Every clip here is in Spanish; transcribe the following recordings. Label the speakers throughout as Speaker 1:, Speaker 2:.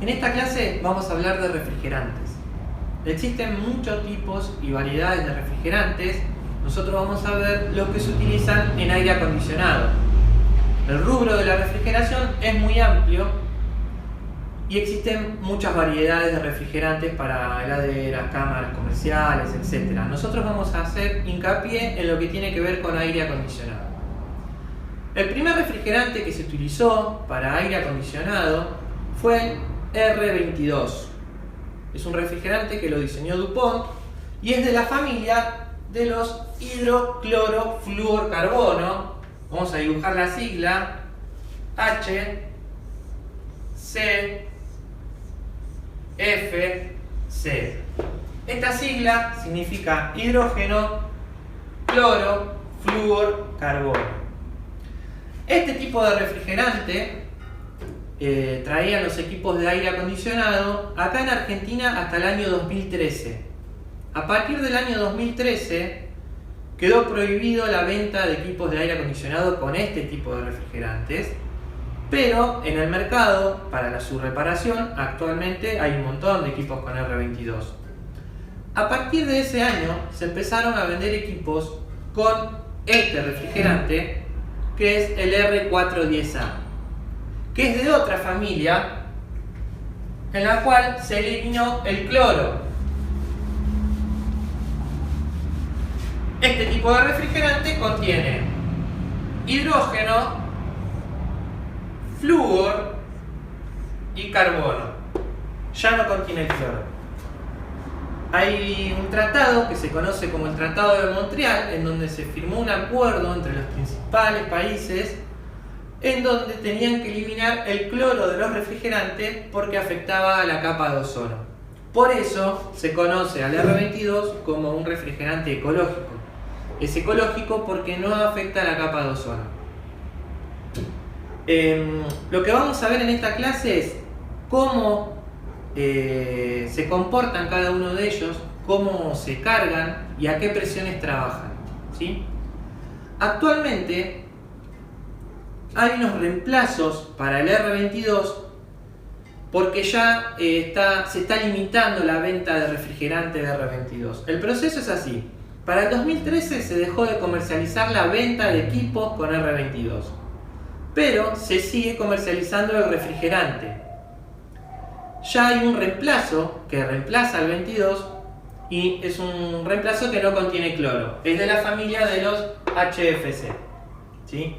Speaker 1: En esta clase vamos a hablar de refrigerantes. Existen muchos tipos y variedades de refrigerantes. Nosotros vamos a ver los que se utilizan en aire acondicionado. El rubro de la refrigeración es muy amplio y existen muchas variedades de refrigerantes para heladeras, cámaras comerciales, etc. Nosotros vamos a hacer hincapié en lo que tiene que ver con aire acondicionado. El primer refrigerante que se utilizó para aire acondicionado fue el R22. Es un refrigerante que lo diseñó DuPont y es de la familia de los hidroclorofluorcarbono. Vamos a dibujar la sigla HCFC. Esta sigla significa hidrógeno, cloro, flúor, carbono. Este tipo de refrigerante traían los equipos de aire acondicionado acá en Argentina hasta el año 2013. A partir del año 2013 quedó prohibido la venta de equipos de aire acondicionado con este tipo de refrigerantes, pero en el mercado para su reparación actualmente hay un montón de equipos con R22. A partir de ese año se empezaron a vender equipos con este refrigerante, que es el R410A, que es de otra familia en la cual se eliminó el cloro. Este tipo de refrigerante contiene hidrógeno, flúor y carbono. Ya no contiene el cloro. Hay un tratado que se conoce como el Tratado de Montreal, en donde se firmó un acuerdo entre los principales países en donde tenían que eliminar el cloro de los refrigerantes porque afectaba a la capa de ozono. Por eso se conoce al R22 como un refrigerante ecológico. Es ecológico porque no afecta a la capa de ozono. Lo que vamos a ver en esta clase es cómo se comportan cada uno de ellos, cómo se cargan y a qué presiones trabajan, ¿sí? Actualmente hay unos reemplazos para el R22 porque ya se está limitando la venta de refrigerante de R22. El proceso es así. Para el 2013 se dejó de comercializar la venta de equipos con R22, pero se sigue comercializando el refrigerante. Ya hay un reemplazo que reemplaza al 22 y es un reemplazo que no contiene cloro. Es de la familia de los HFC, ¿sí?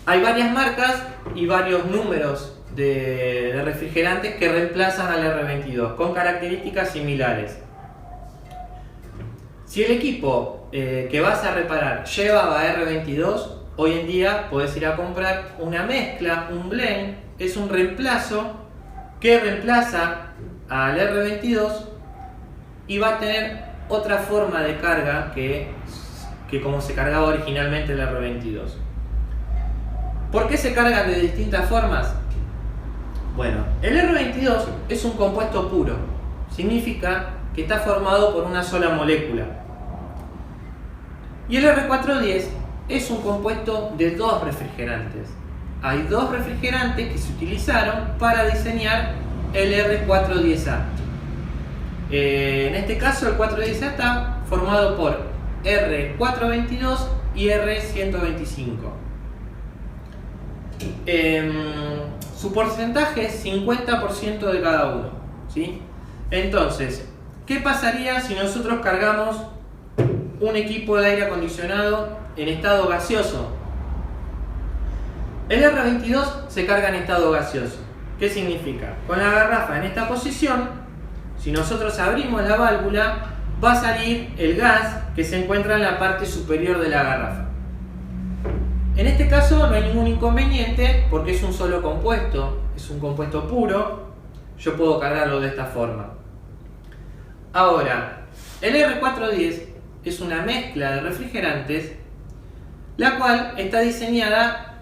Speaker 1: Hay varias marcas y varios números de refrigerantes que reemplazan al R22 con características similares. Si el equipo que vas a reparar llevaba R22, hoy en día puedes ir a comprar una mezcla, un blend. Es un reemplazo que reemplaza al R22 y va a tener otra forma de carga que como se cargaba originalmente el R22. ¿Por qué se cargan de distintas formas? Bueno, el R22 es un compuesto puro. Significa que está formado por una sola molécula. Y el R410 es un compuesto de dos refrigerantes. Hay dos refrigerantes que se utilizaron para diseñar el R410A. En este caso el 410A está formado por R422 y R125. Su porcentaje es 50% de cada uno, ¿sí? Entonces, ¿qué pasaría si nosotros cargamos un equipo de aire acondicionado en estado gaseoso? El R22 se carga en estado gaseoso. ¿Qué significa? Con la garrafa en esta posición, si nosotros abrimos la válvula, va a salir el gas que se encuentra en la parte superior de la garrafa. En este caso no hay ningún inconveniente porque es un solo compuesto, es un compuesto puro. Yo puedo cargarlo de esta forma. Ahora, el R410 es una mezcla de refrigerantes, la cual está diseñada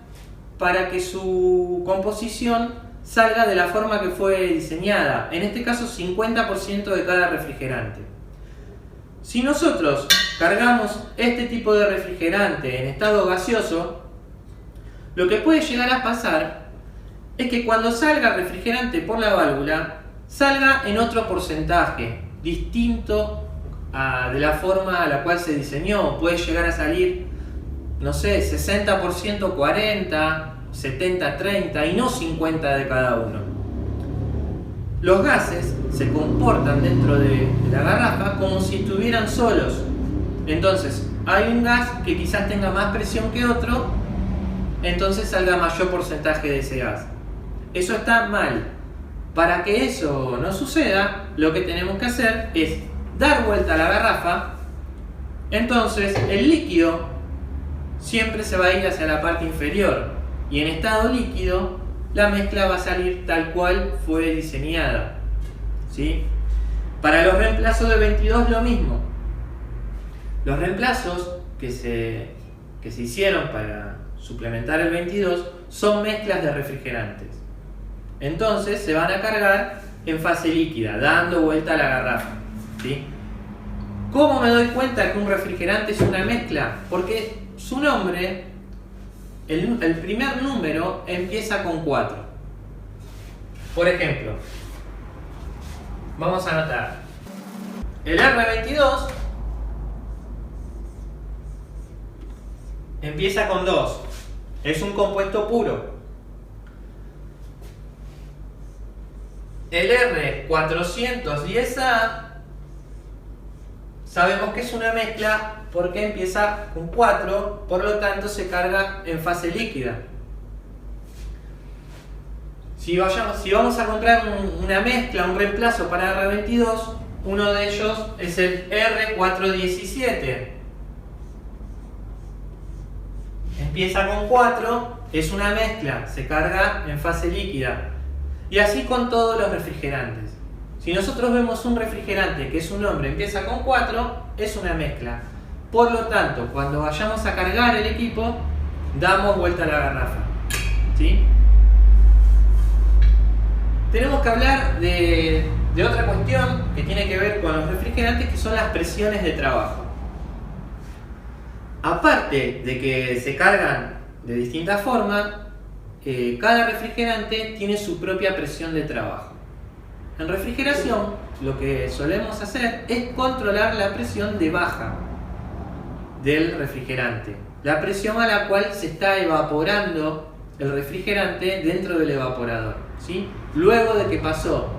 Speaker 1: para que su composición salga de la forma que fue diseñada. En este caso 50% de cada refrigerante. Si nosotros cargamos este tipo de refrigerante en estado gaseoso, lo que puede llegar a pasar es que cuando salga refrigerante por la válvula, salga en otro porcentaje, distinto de la forma a la cual se diseñó. Puede llegar a salir, no sé, 60% 40, 70 30 y no 50 de cada uno. Los gases se comportan dentro de la garrafa como si estuvieran solos. Entonces, hay un gas que quizás tenga más presión que otro, entonces salga mayor porcentaje de ese gas. Eso está mal. Para que eso no suceda, lo que tenemos que hacer es dar vuelta a la garrafa. Entonces el líquido siempre se va a ir hacia la parte inferior y en estado líquido la mezcla va a salir tal cual fue diseñada, ¿sí? Para los reemplazos de 22 lo mismo. Los reemplazos que se hicieron para suplementar el 22 son mezclas de refrigerantes. Entonces se van a cargar en fase líquida, dando vuelta a la garrafa, ¿sí? ¿Cómo me doy cuenta que un refrigerante es una mezcla? Porque su nombre, el primer número empieza con 4. Por ejemplo, vamos a anotar el R22 empieza con 2, es un compuesto puro. El R410A sabemos que es una mezcla porque empieza con 4, por lo tanto se carga en fase líquida. Si vamos a comprar una mezcla, un reemplazo para R22, uno de ellos es el R417. Empieza con 4, es una mezcla, se carga en fase líquida. Y así con todos los refrigerantes. Si nosotros vemos un refrigerante que su nombre empieza con 4, es una mezcla. Por lo tanto, cuando vayamos a cargar el equipo, damos vuelta a la garrafa, ¿sí? Tenemos que hablar de otra cuestión que tiene que ver con los refrigerantes, que son las presiones de trabajo. Aparte de que se cargan de distintas formas, cada refrigerante tiene su propia presión de trabajo. En refrigeración, lo que solemos hacer es controlar la presión de baja del refrigerante, la presión a la cual se está evaporando el refrigerante dentro del evaporador, ¿sí? Luego de que pasó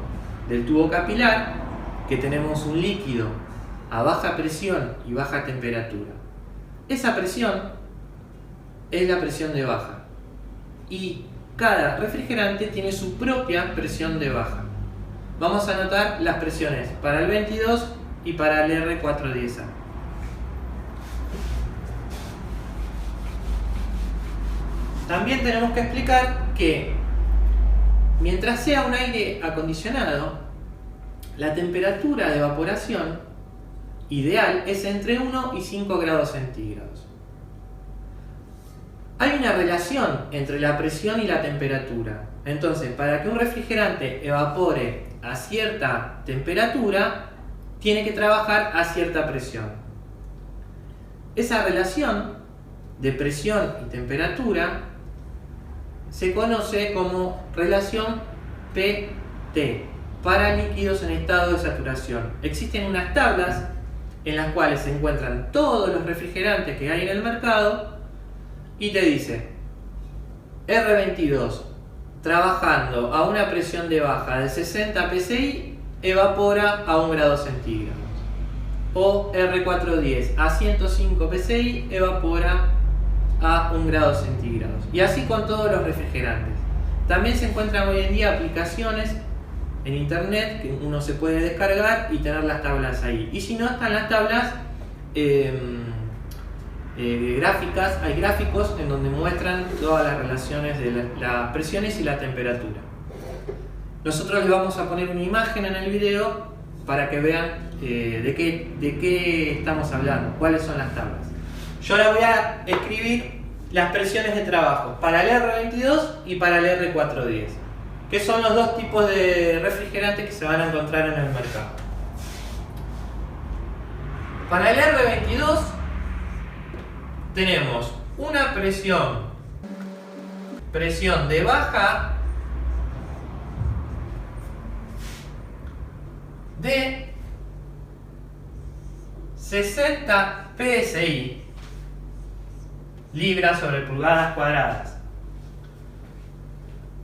Speaker 1: del tubo capilar, que tenemos un líquido a baja presión y baja temperatura. Esa presión es la presión de baja. Y cada refrigerante tiene su propia presión de baja. Vamos a anotar las presiones para el 22 y para el R410A. También tenemos que explicar que mientras sea un aire acondicionado, la temperatura de evaporación ideal es entre 1 y 5 grados centígrados. Hay una relación entre la presión y la temperatura. Entonces, para que un refrigerante evapore a cierta temperatura, tiene que trabajar a cierta presión. Esa relación de presión y temperatura se conoce como relación PT, para líquidos en estado de saturación. Existen unas tablas en las cuales se encuentran todos los refrigerantes que hay en el mercado y te dice R22 trabajando a una presión de baja de 60 psi evapora a 1 grado centígrados, o R410 a 105 psi evapora a 1 grado centígrados, y así con todos los refrigerantes. También se encuentran hoy en día aplicaciones en internet que uno se puede descargar y tener las tablas ahí, y si no están las tablas gráficas, hay gráficos en donde muestran todas las relaciones de las presiones y la temperatura. Nosotros les vamos a poner una imagen en el video para que vean de qué estamos hablando, cuáles son las tablas. Yo ahora voy a escribir las presiones de trabajo para el R22 y para el R410, que son los dos tipos de refrigerantes que se van a encontrar en el mercado. Para el R22 tenemos una presión de baja de 60 psi, libras sobre pulgadas cuadradas.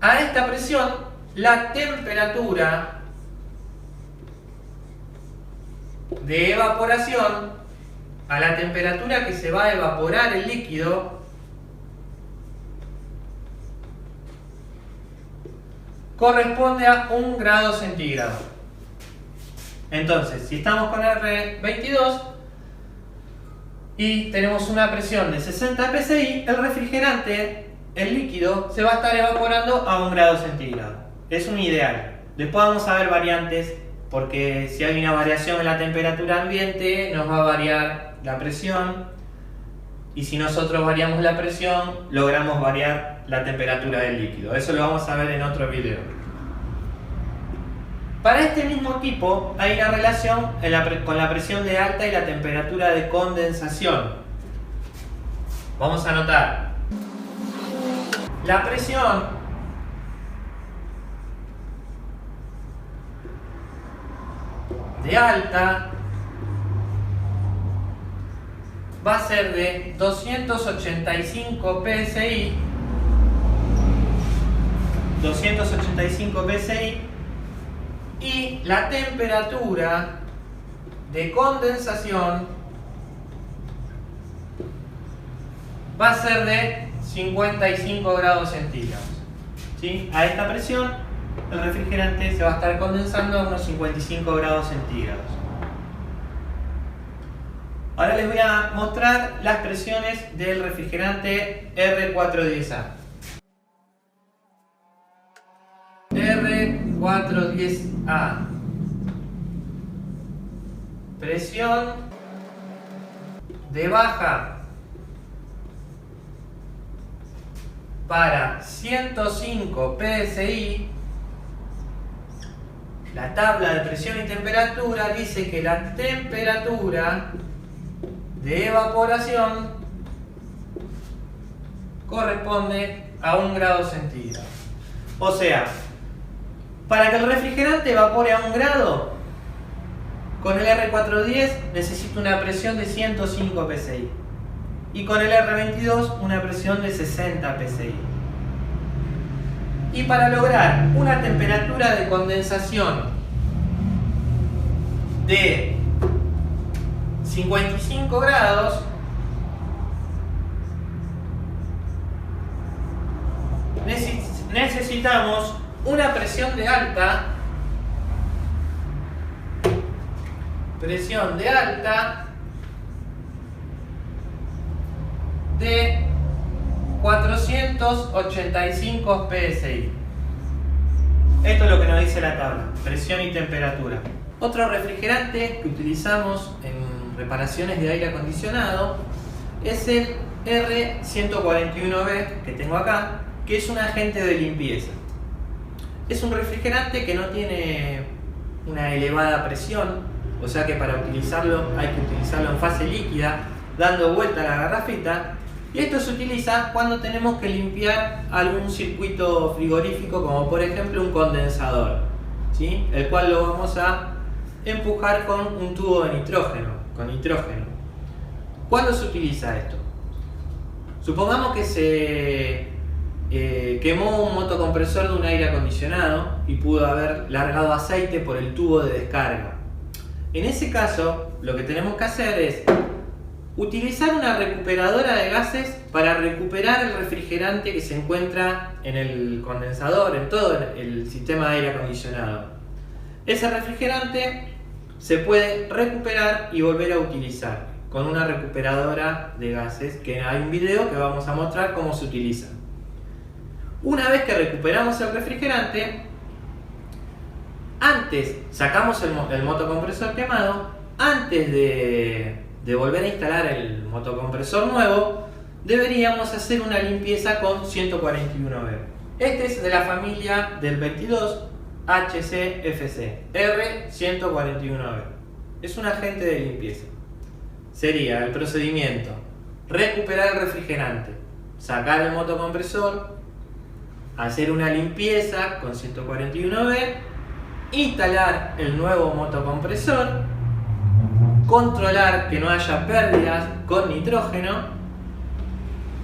Speaker 1: A esta presión, la temperatura de evaporación, a la temperatura que se va a evaporar el líquido, corresponde a 1 grado centígrado. Entonces, si estamos con R22 y tenemos una presión de 60 psi, el refrigerante, el líquido, se va a estar evaporando a 1 grado centígrado. Es un ideal. Después vamos a ver variantes, porque si hay una variación en la temperatura ambiente, nos va a variar la presión, y si nosotros variamos la presión, logramos variar la temperatura del líquido. Eso lo vamos a ver en otro video. Para este mismo tipo hay una relación con la presión de alta y la temperatura de condensación. Vamos a anotar. La presión de alta va a ser de 285 psi, 285 psi, y la temperatura de condensación va a ser de 55 grados centígrados. ¿Sí? A esta presión el refrigerante se va a estar condensando a unos 55 grados centígrados. Ahora les voy a mostrar las presiones del refrigerante R410A. R410A. Presión de baja para 105 psi. La tabla de presión y temperatura dice que la temperatura de evaporación corresponde a 1 grado centígrado. O sea, para que el refrigerante evapore a 1 grado, con el R410 necesito una presión de 105 psi. Y con el R22 una presión de 60 psi. Y para lograr una temperatura de condensación de 55 grados, necesitamos una presión de alta, de 485 psi. Esto es lo que nos dice la tabla, presión y temperatura. Otro refrigerante que utilizamos en reparaciones de aire acondicionado es el R141B que tengo acá, que es un agente de limpieza. Es un refrigerante que no tiene una elevada presión, o sea que para utilizarlo hay que utilizarlo en fase líquida, dando vuelta a la garrafita. Y esto se utiliza cuando tenemos que limpiar algún circuito frigorífico, como por ejemplo un condensador, ¿sí? El cual lo vamos a empujar con un tubo de nitrógeno, con nitrógeno. ¿Cuándo se utiliza esto? Supongamos que se quemó un motocompresor de un aire acondicionado y pudo haber largado aceite por el tubo de descarga. En ese caso, lo que tenemos que hacer es utilizar una recuperadora de gases para recuperar el refrigerante que se encuentra en el condensador, en todo el sistema de aire acondicionado. Ese refrigerante se puede recuperar y volver a utilizar con una recuperadora de gases, que hay un video que vamos a mostrar cómo se utiliza. Una vez que recuperamos el refrigerante, antes sacamos el motocompresor quemado, antes de volver a instalar el motocompresor nuevo, deberíamos hacer una limpieza con 141B. Este es de la familia del 22 HCFC, R141B. Es un agente de limpieza. Sería el procedimiento: recuperar el refrigerante, sacar el motocompresor, hacer una limpieza con 141B instalar el nuevo motocompresor, controlar que no haya pérdidas con nitrógeno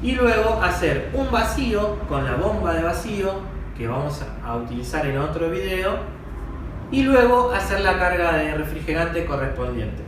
Speaker 1: y luego hacer un vacío con la bomba de vacío que vamos a utilizar en otro video y luego hacer la carga de refrigerante correspondiente.